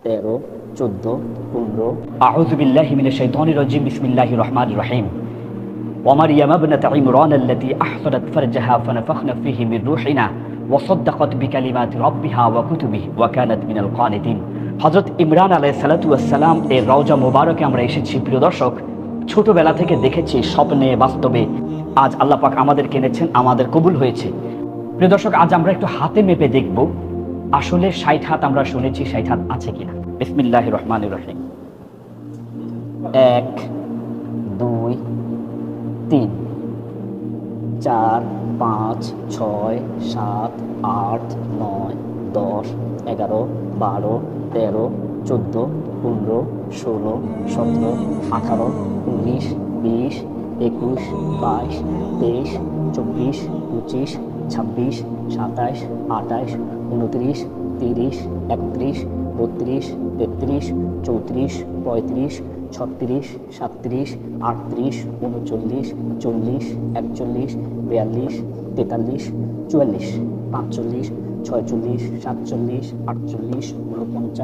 13, 14, 15। আউযু বিল্লাহি মিনাশ শাইতানির রাজিম। বিসমিল্লাহির রহমানির রহিম। ওয়া মারইয়াম ইবনাত ইমরান আল্লাতী আহসানাত ফারজাহা ফানাফাখনা ফীহি মির রূহিনা ওয়া সাদ্দাকাত বিকালিমাতি রাব্বিহা ওয়া কুতুবিহি ওয়া কানাত মিনাল কানিতিন। হযরত ইমরান আলাইহিস সালাতু ওয়াস সালাম এর রওজা মুবারকে আমরা এসেছি। প্রিয় দর্শক, ছোটবেলা থেকে দেখেছি, স্বপ্নে বাস্তবে আজ আল্লাহ পাক আমাদেরকে এনেছেন, আমাদের কবুল হয়েছে। প্রিয় দর্শক, আজ আমরা একটু হাতে মেপে দেখব আসলে 60 হাত আমরা শুনেছি, 60 হাত আছে কিনা। বিসমিল্লাহির রহমানির রহিম। 1, 2, 3, 4, 5, 6, 7, 8, 9, 10, 11, 12, 13, 14, 15, 16, 17, 18, 19, 20, 21, 22, 23, 24, 25, 26, 27, 28, 29, 30, 31, 32, 33, 34, 35, 36, 37, 38, 39, 40, 41, 42, 43, 44, 45, 46, 47, 48, 49,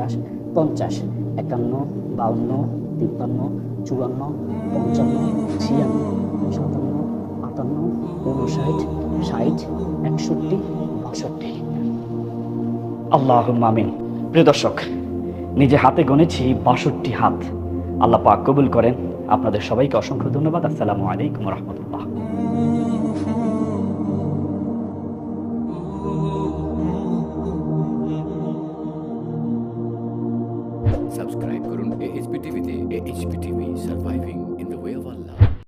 50, 51, 52, 53, 54, 55, 56, 57, 58, 59, 60, 61, 62। আল্লাহুম্মা আমিন। প্রিয় দর্শক, নিজে হাতে গণেছি 62 হাত। আল্লাহ পাক কবুল করেন। আপনাদের সবাইকে অসংখ্য ধন্যবাদ। আসসালামু আলাইকুম ওয়া রাহমাতুল্লাহ।